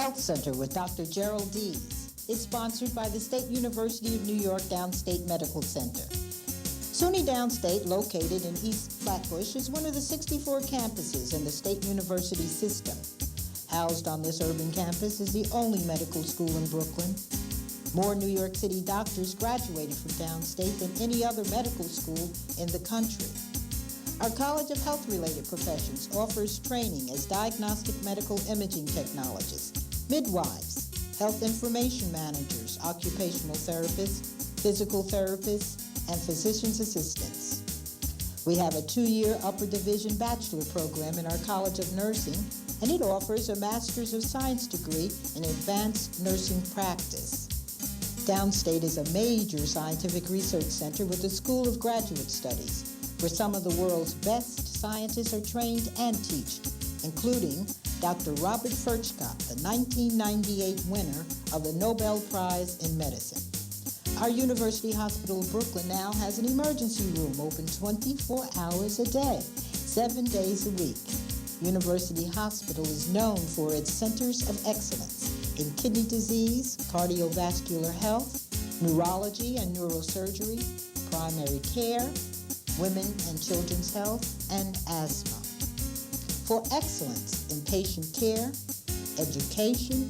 Health Center with Dr. Gerald Deas is sponsored by the State University of New York Downstate Medical Center. SUNY Downstate, located in East Flatbush, is one of the 64 campuses in the State University system. Housed on this urban campus is the only medical school in Brooklyn. More New York City doctors graduated from Downstate than any other medical school in the country. Our College of Health-Related Professions offers training as diagnostic medical imaging technologists, midwives, health information managers, occupational therapists, physical therapists, and physician's assistants. We have a 2-year upper division bachelor program in our College of Nursing, and it offers a Master's of Science degree in advanced nursing practice. Downstate is a major scientific research center with a School of Graduate Studies, where some of the world's best scientists are trained and teach, including Dr. Robert Furchgott, the 1998 winner of the Nobel Prize in Medicine. Our University Hospital of Brooklyn now has an emergency room open 24 hours a day, 7 days a week. University Hospital is known for its centers of excellence in kidney disease, cardiovascular health, neurology and neurosurgery, primary care, women and children's health, and asthma. For excellence in patient care, education,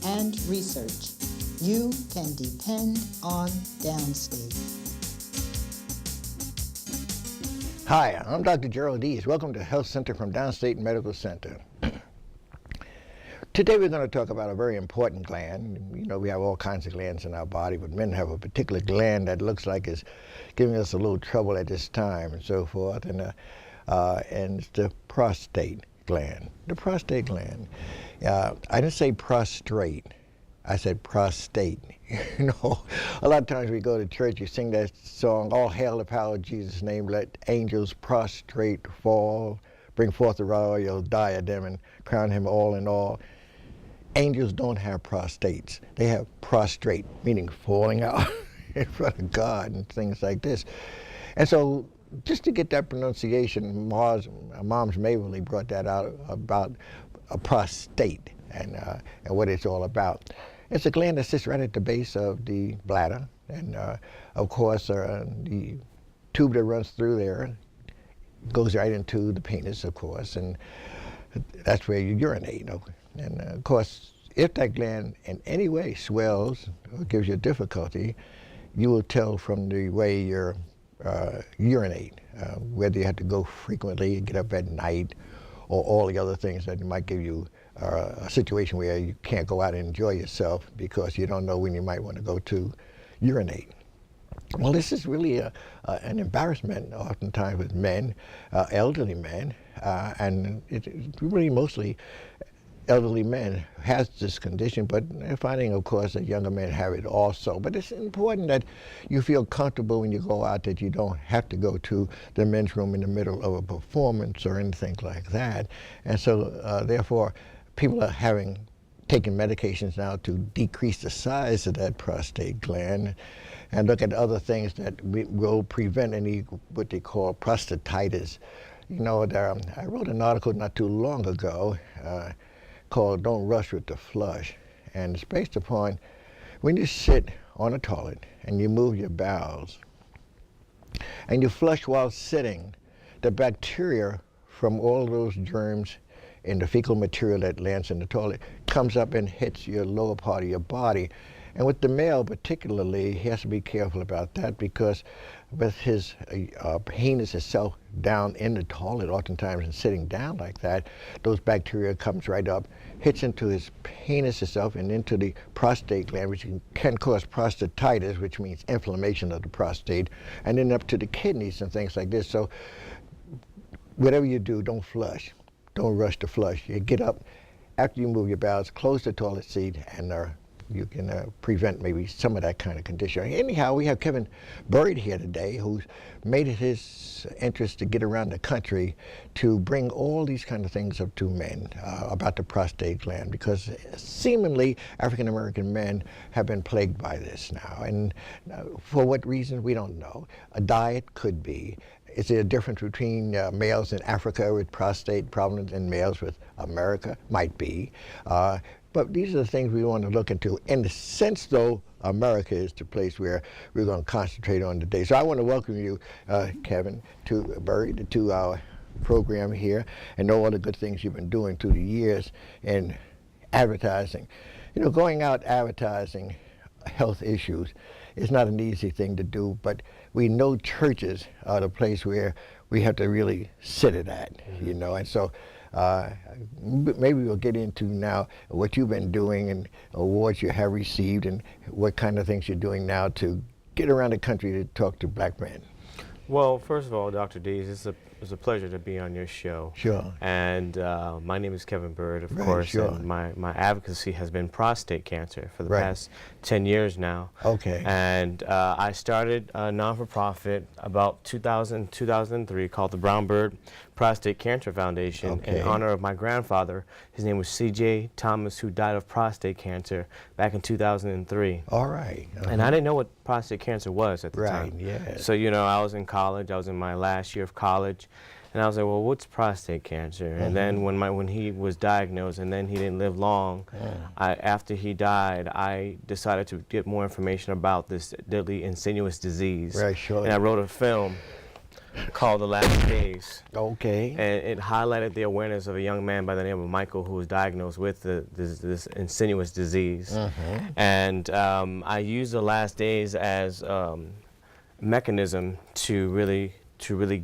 and research, you can depend on Downstate. Hi, I'm Dr. Gerald Deas. Welcome to Health Center from Downstate Medical Center. Today we're going to talk about a very important gland. You know, we have all kinds of glands in our body, but men have a particular gland that looks like it's giving us a little trouble at this time and so forth, and it's the prostate gland. The prostate gland. I didn't say prostrate. I said prostate. You know, a lot of times we go to church, you sing that song, "All hail the power of Jesus' name, let angels prostrate fall, bring forth the royal diadem and crown him all in all." Angels don't have prostates. They have prostrate, meaning falling out in front of God and things like this. And so just to get that pronunciation, Moms Maverly brought that out about a prostate and what it's all about. It's a gland that sits right at the base of the bladder. And of course, the tube that runs through there goes right into the penis, of course, and that's where you urinate. You know? And of course, if that gland in any way swells or gives you difficulty, you will tell from the way you urinate, whether you have to go frequently, get up at night, or all the other things that might give you a situation where you can't go out and enjoy yourself because you don't know when you might want to go to urinate. Well, this is really an embarrassment oftentimes with men, elderly men, and it's really mostly elderly men has this condition, but they're finding, of course, that younger men have it also. But it's important that you feel comfortable when you go out, that you don't have to go to the men's room in the middle of a performance or anything like that. And so, therefore, people are taking medications now to decrease the size of that prostate gland and look at other things that will prevent any, what they call prostatitis. You know, I wrote an article not too long ago called "Don't Rush with the Flush," and it's based upon when you sit on a toilet and you move your bowels and you flush while sitting, the bacteria from all those germs in the fecal material that lands in the toilet comes up and hits your lower part of your body. And with the male particularly, he has to be careful about that because with his penis itself down in the toilet oftentimes and sitting down like that, those bacteria comes right up, hits into his penis itself and into the prostate gland, which can cause prostatitis, which means inflammation of the prostate, and then up to the kidneys and things like this. So whatever you do, don't flush. Don't rush to flush. You get up after you move your bowels, close the toilet seat, and you can prevent maybe some of that kind of condition. Anyhow, we have Kevin Byrd here today, who's made it his interest to get around the country to bring all these kind of things up to men about the prostate gland, because seemingly African American men have been plagued by this now. And for what reason, we don't know. A diet could be. Is there a difference between males in Africa with prostate problems and males with America? Might be. But But these are the things we want to look into. In the sense, though, America is the place where we're going to concentrate on today. So I want to welcome you, Kevin, to Byrd, to our program here, and know all the good things you've been doing through the years in advertising. You know, going out advertising health issues is not an easy thing to do, but we know churches are the place where we have to really sit it at, you know, and so maybe we'll get into now what you've been doing and awards you have received and what kind of things you're doing now to get around the country to talk to black men. Well, first of all, Dr. Deas, it's a pleasure to be on your show. Sure. And my name is Kevin Byrd, of Right, course, sure. and my advocacy has been prostate cancer for the Right. past 10 years now. Okay. And I started a non-for-profit about 2003 called the Byrd Prostate Cancer Foundation Okay. in honor of my grandfather. His name was C.J. Thomas, who died of prostate cancer back in 2003. All right. And I didn't know what prostate cancer was at the Right, time. yeah. So, you know, I was in college. I was in my last year of college. And I was like, well, what's prostate cancer? And then when he was diagnosed, and then he didn't live long, after he died, I decided to get more information about this deadly insidious disease. Right, sure. And I wrote a film called The Last Days. Okay. And it highlighted the awareness of a young man by the name of Michael who was diagnosed with this insidious disease. And I used The Last Days as mechanism to really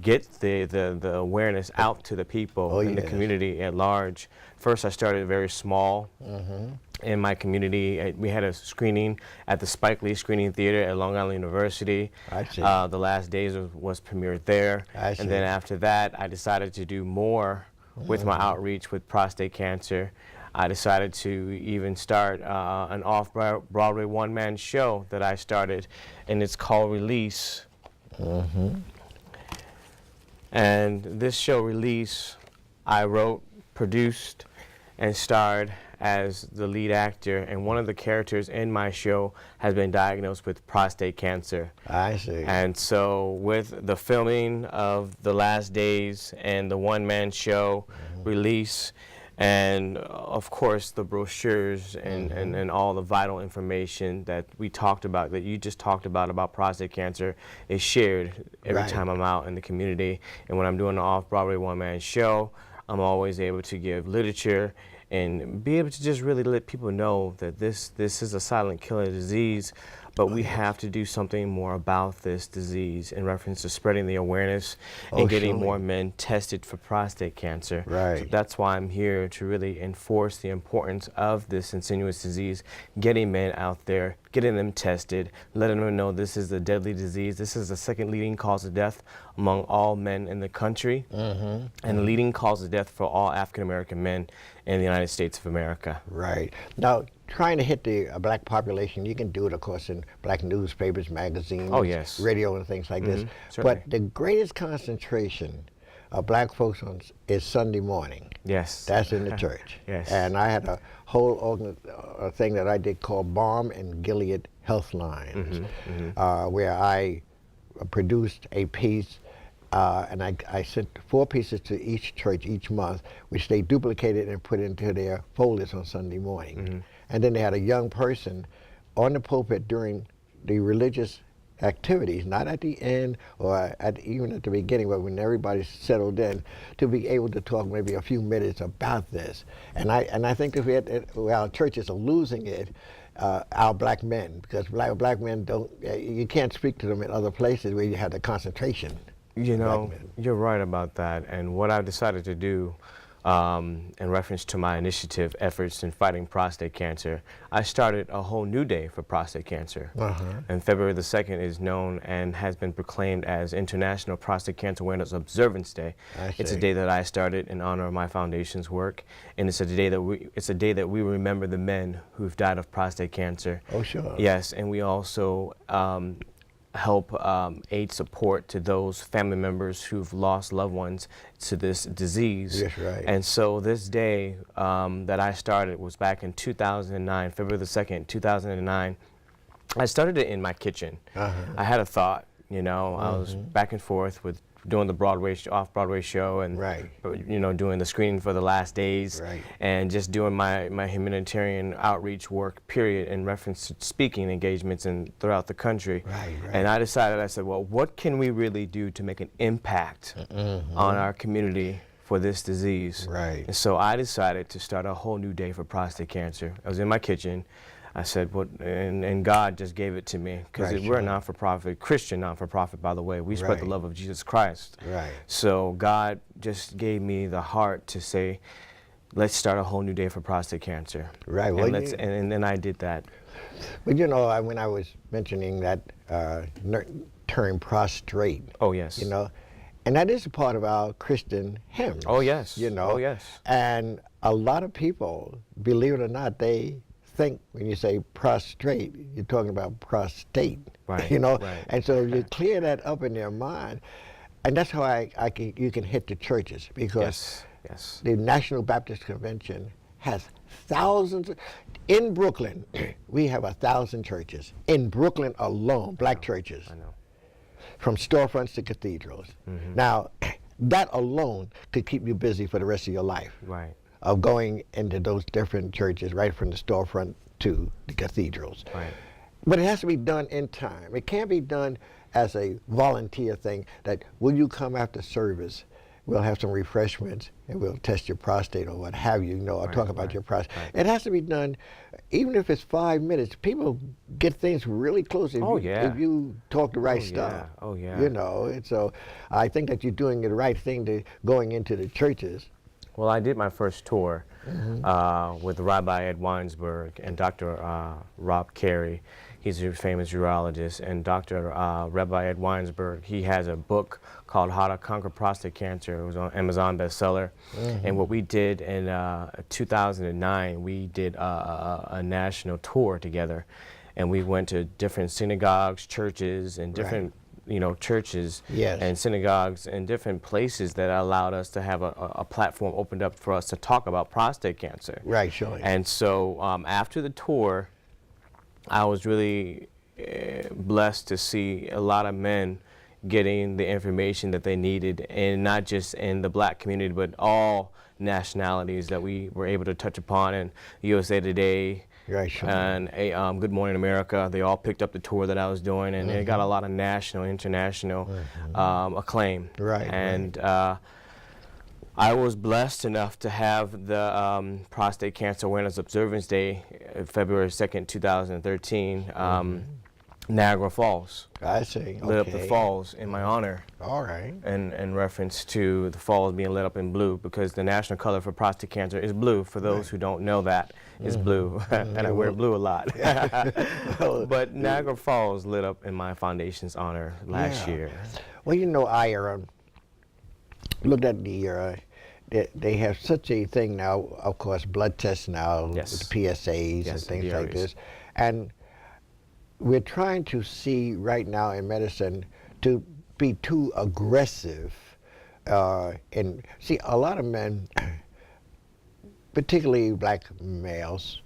get the awareness out to the people in the community at large. First, I started very small in my community. We had a screening at the Spike Lee Screening Theater at Long Island University. I see. The Last Days was premiered there. I see. And then after that, I decided to do more with my outreach with prostate cancer. I decided to even start an off-Broadway one-man show that I started, and it's called Release. And this show, Release, I wrote, produced, and starred as the lead actor, and one of the characters in my show has been diagnosed with prostate cancer. I see. And so with the filming of The Last Days and the one-man show, Release, and of course the brochures and all the vital information that we talked about, that you just talked about prostate cancer, is shared every time I'm out in the community. And when I'm doing an off-Broadway one-man show, I'm always able to give literature and be able to just really let people know that this is a silent killer disease, but we have to do something more about this disease in reference to spreading the awareness and getting more men tested for prostate cancer. Right. So that's why I'm here, to really enforce the importance of this insidious disease, getting men out there, getting them tested, letting them know this is a deadly disease. This is the second leading cause of death among all men in the country, and the leading cause of death for all African American men in the United States of America. Right. Now, trying to hit the black population, you can do it, of course, in black newspapers, magazines, radio, and things like this. Certainly. But the greatest concentration of black folks is Sunday morning. Yes. That's in the church. Yes. And I had a whole thing that I did called Balm and Gilead Health Lines, where I produced a piece, and I sent 4 pieces to each church each month, which they duplicated and put into their folders on Sunday morning. And then they had a young person on the pulpit during the religious activities, not at the end or even at the beginning, but when everybody's settled in, to be able to talk maybe a few minutes about this. And I think that our churches are losing it, our black men, because black men don't, you can't speak to them in other places where you have the concentration. You know, you're right about that. And what I've decided to do in reference to my initiative efforts in fighting prostate cancer, I started a whole new day for prostate cancer. And February the 2nd is known and has been proclaimed as International Prostate Cancer Awareness Observance Day. It's a day that I started in honor of my foundation's work, and it's a day that we remember the men who've died of prostate cancer. Oh, sure. Yes, and we also help aid support to those family members who've lost loved ones to this disease. Yes, right. And so this day that I started was back in 2009, February the 2nd, 2009. I started it in my kitchen. I had a thought, you know, I was back and forth with doing the off-Broadway show, and Right. doing the screening for The Last Days, Right. and just doing my humanitarian outreach work, period, in reference to speaking engagements throughout the country. Right, right. And I said, well, what can we really do to make an impact on our community for this disease? Right. And so I decided to start a whole new day for prostate cancer. I was in my kitchen. I said, "What?" And God just gave it to me, because Right, we're a sure. non-for-profit, Christian non-for-profit, by the way. We spread the Right. love of Jesus Christ. Right. So God just gave me the heart to say, let's start a whole new day for prostate cancer. Right, well, And then I did that. But when I was mentioning that term prostrate, Oh, yes. and that is a part of our Christian hymns. Oh, yes. Oh, yes. And a lot of people, believe it or not, they think when you say prostrate, you're talking about prostate. Right, right. And so you clear that up in their mind, and that's how you can hit the churches, because Yes. the National Baptist Convention has thousands. In Brooklyn, we have 1,000 churches. In Brooklyn alone, black churches. I know. From storefronts to cathedrals. Now, that alone could keep you busy for the rest of your life, Right. of going into those different churches, right from the storefront to the cathedrals. Right. But it has to be done in time. It can't be done as a volunteer thing, that will you come after service? We'll have some refreshments and we'll test your prostate or what have you, or talk about your prostate. right. It has to be done, even if it's 5 minutes. People get things really close if, if you talk the right stuff. Oh, yeah. And so I think that you're doing the right thing to going into the churches. Well, I did my first tour with Rabbi Ed Weinsberg and Dr. Rob Carey. He's a famous urologist. And Dr. Rabbi Ed Weinsberg, he has a book called How to Conquer Prostate Cancer. It was on Amazon bestseller. And what we did in 2009, we did a national tour together. And we went to different synagogues, churches, and different churches and synagogues and different places that allowed us to have a platform opened up for us to talk about prostate cancer. Right, sure. And so after the tour, I was really blessed to see a lot of men getting the information that they needed, and not just in the black community, but all nationalities that we were able to touch upon. And USA Today, Right, sure. and Good Morning America, they all picked up the tour that I was doing, and it got a lot of national, international acclaim. Right, and I was blessed enough to have the Prostate Cancer Awareness Observance Day, February 2nd, 2013, Niagara Falls. I see. Lit up the falls in my honor. All right. In reference to the falls being lit up in blue, because the national color for prostate cancer is blue. For those who don't know that, it's blue, and I wear blue a lot. But Niagara Falls lit up in my foundation's honor last year. Well, I looked at they have such a thing now, of course, blood tests now, with PSAs and things like this. And we're trying to see right now in medicine to be too aggressive. And see, a lot of men, particularly black males,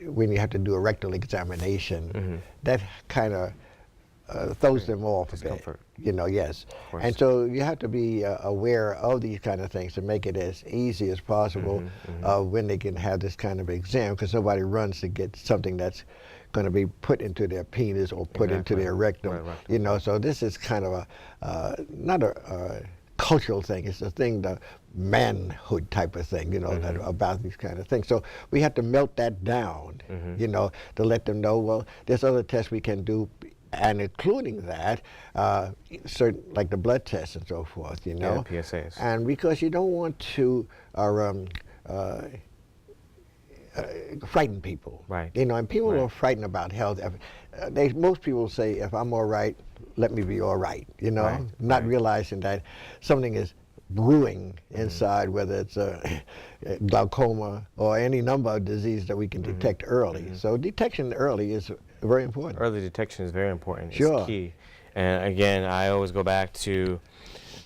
when you have to do a rectal examination, that kind of throws them off a bit. Yes. And so you have to be aware of these kind of things to make it as easy as possible when they can have this kind of exam, because nobody runs to get something that's going to be put into their penis or put into their rectum. So this is kind of not a cultural thing. It's a thing, the manhood type of thing, that about these kind of things. So we have to melt that down, to let them know, well, there's other tests we can do, and including that, certain, like the blood tests and so forth, Yeah, PSAs. And because you don't want to frighten people. Right. And people are frightened about health. Most people say, if I'm all right, let me be all right, not realizing that something is brewing inside, whether it's glaucoma or any number of diseases that we can detect early. So detection early is very important. Early detection is very important. Sure. It's key. And again, I always go back to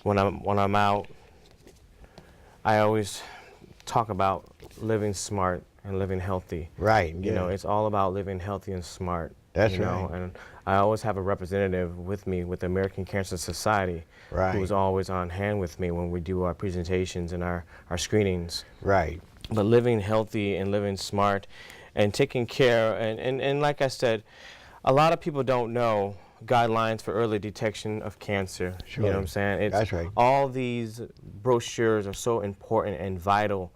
when I'm out, I always talk about living smart and living healthy. Right. It's all about living healthy and smart. That's you know, right. and I always have a representative with me with the American Cancer Society, Right. who is always on hand with me when we do our presentations and our screenings. Right. But living healthy and living smart and taking care, and like I said, a lot of people don't know guidelines for early detection of cancer. Sure. You know what I'm saying? That's right. All these brochures are so important and vital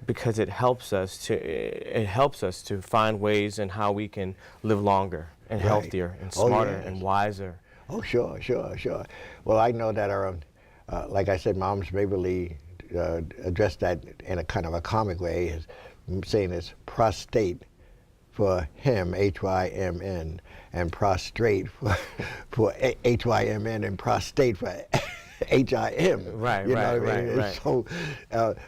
because it helps us to find ways and how we can live longer and Right. healthier and Oh, smarter yes. and wiser. Oh, sure, sure, sure. Well, I know that like I said, Moms Waverly addressed that in a kind of a comic way, is saying it's prostate for him, H-Y-M-N, and prostrate for H-Y-M-N, and prostate for H-I-M. Right, you right, know what I mean? right. So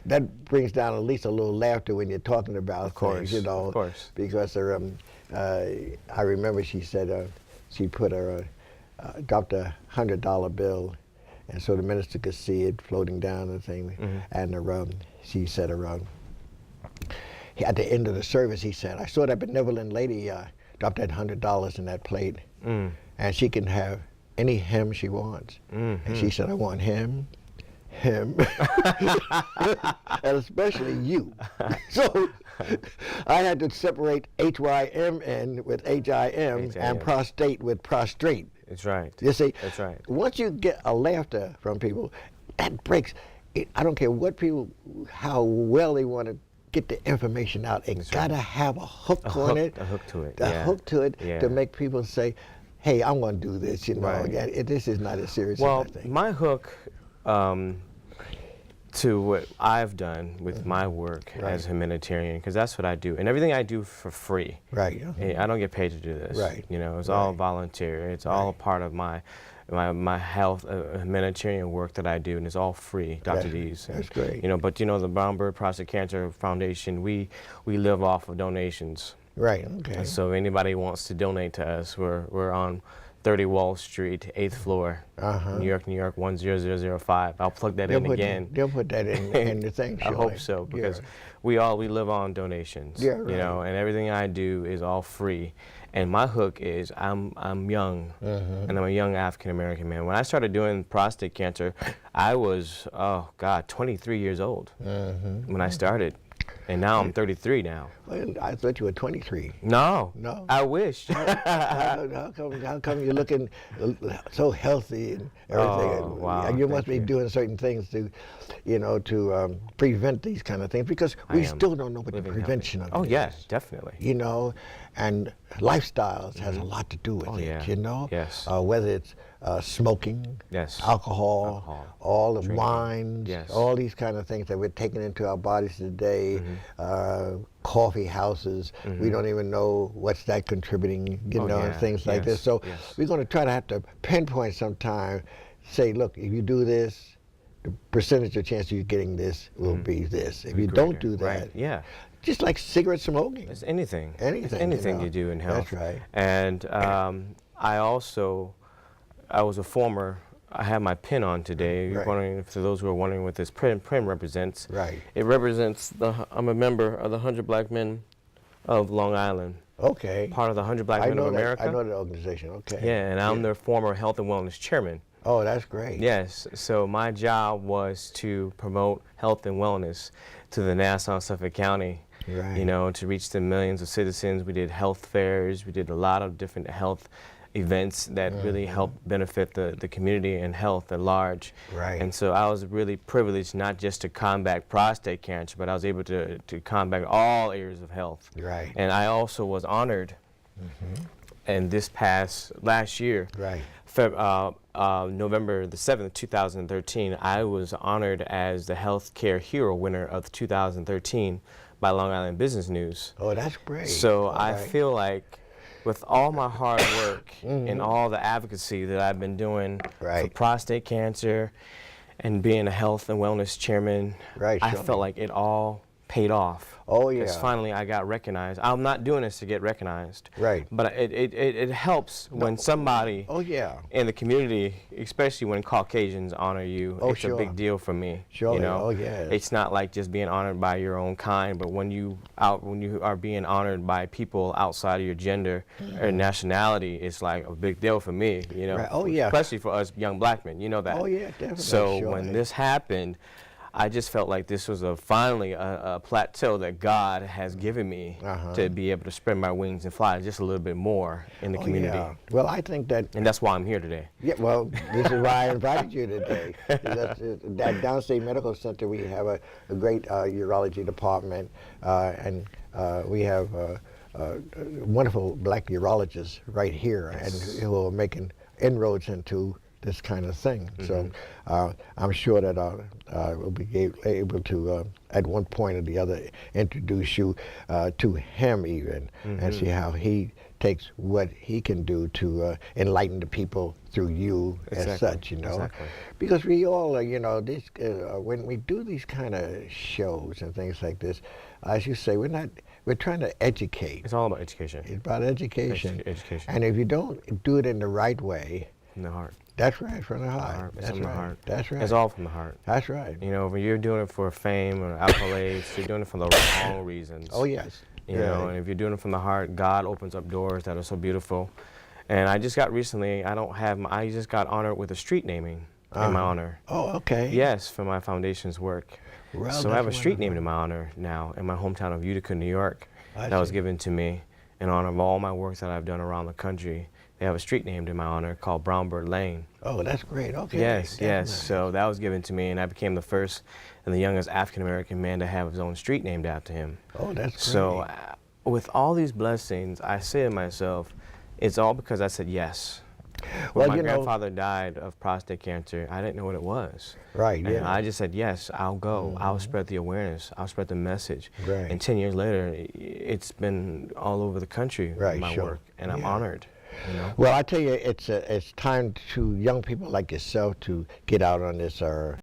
that brings down at least a little laughter when you're talking about things, you know. Of course. Because I remember she said she put her dropped $100 bill, and so the minister could see it floating down the thing. And she said, at the end of the service, he said, "I saw that benevolent lady drop that $100 in that plate, and she can have any him she wants." And she said, "I want him, and especially you." So I had to separate H-Y-M-N with H-I-M and prostate with prostrate. That's right. You see, That's right. once you get a laughter from people, that breaks. I don't care what people, how well they want to get the information out. It gotta have a hook on it. A hook to it. A yeah. hook to it Yeah. to make people say, "Hey, I'm going to do this." You know, Right. this is not as serious Well, as I think. my hook to what I've done with my work as a humanitarian, because that's what I do, and everything I do for free. Right. I don't get paid to do this. Right. You know, it's all volunteer. It's all a part of my health humanitarian work that I do, and it's all free, Dr. Deas. That's great. You know, but you know, the Byrd Prostate Cancer Foundation, we live off of donations. Right. Okay. And so if anybody wants to donate to us, we're on 30 Wall Street, 8th floor, New York, 10005. I'll plug that in again. They'll put that in the thing. I hope so, because we live on donations. Yeah, right. You know, and everything I do is all free. And my hook is I'm young, and I'm a young African American man. When I started doing prostate cancer, I was 23 years old when I started, and now I'm 33 now. Well, I thought you were 23. No, No? I wish. How come you're looking so healthy and everything? Oh, wow, You must thank be doing certain things to, to prevent these kind of things, because we still don't know what the living prevention healthy. of it Oh, yeah, is. definitely. You know, and lifestyles has a lot to do with Oh, it, yeah. you know? Yes. Whether it's smoking, Yes. alcohol, all the drinking. wines, Yes. all these kind of things that we're taking into our bodies today, coffee houses, we don't even know what's that contributing, you know, and things like this. So we're going to have to pinpoint sometime, say, look, if you do this, the percentage of chance of you getting this will be this. If you don't do that, Right. Yeah. just like cigarette smoking. It's anything. Anything, It's anything you know. you do in health. That's right. And I have my pin on today. You're Right. wondering, for those who are wondering what this pin represents. Right. It represents I'm a member of the 100 Black Men of Long Island, Okay. part of the 100 Black I Men know of that. America. I know the organization. Okay. Yeah, and I'm their former health and wellness chairman. Oh, that's great. Yes, so my job was to promote health and wellness to the Nassau and Suffolk County. Right. You know, to reach the millions of citizens. We did health fairs. We did a lot of different health events that really helped benefit the community and health at large. Right. And so I was really privileged not just to combat prostate cancer, but I was able to combat all areas of health. Right. And I also was honored, and last year, Right. November the 7th, 2013, I was honored as the Healthcare Hero winner of 2013 by Long Island Business News. Oh, that's great. So All I right. feel like with all my hard work and all the advocacy that I've been doing for Right. prostate cancer and being a health and wellness chairman, Right, I sure. felt like it all paid off. Oh, Because yeah. finally I got recognized. I'm not doing this to get recognized. Right. But it helps when somebody Oh, yeah. in the community, especially when Caucasians honor you. Oh, it's sure. a big deal for me. Surely. You know? Oh, yes. It's not like just being honored by your own kind, but when you are being honored by people outside of your gender or nationality, it's like a big deal for me. You know. Right. Oh, yeah. Especially for us young black men. You know that. Oh, yeah, definitely. So Surely. when this happened, I just felt like this was finally a plateau that God has given me to be able to spread my wings and fly just a little bit more in the community. Yeah. Well, I think that. And that's why I'm here today. Yeah, well, this is why I invited you today. At Downstate Medical Center, we have a great urology department, and we have wonderful black urologists right here, and who are making inroads into this kind of thing. So I'm sure that we'll be able to, at one point or the other, introduce you to him even, and see how he takes what he can do to enlighten the people through you as such, you know. Exactly. Because we all, you know, when we do these kind of shows and things like this, as you say, we're trying to educate. It's all about education. It's about education. Education. And if you don't do it in the right way, From the heart. that's right, from the heart. It's That's from the right. heart. That's right. It's all from the heart. That's right. You know, when you're doing it for fame or accolades, you're doing it for the wrong reasons. Oh, yes. You know, and if you're doing it from the heart, God opens up doors that are so beautiful. And I just got recently, I just got honored with a street naming in my honor. Oh, okay. Yes, for my foundation's work. Well, So I have a that's street named wonderful. in my honor now in my hometown of Utica, New York. I That was see. given to me in honor of all my work that I've done around the country. They have a street named in my honor called Byrd Lane. Oh, that's great. Okay. Yes, That's yes. nice. So that was given to me, and I became the first and the youngest African-American man to have his own street named after him. Oh, that's great. So with all these blessings, I say to myself, it's all because I said yes. When Well, my you know, grandfather died of prostate cancer, I didn't know what it was. right, And yeah. I just said, yes, I'll go. I'll spread the awareness. I'll spread the message. Right. And 10 years later, it's been all over the country, Right, my sure. work, and I'm Yeah. honored. You know? Well, I tell you, it's time to young people like yourself to get out on this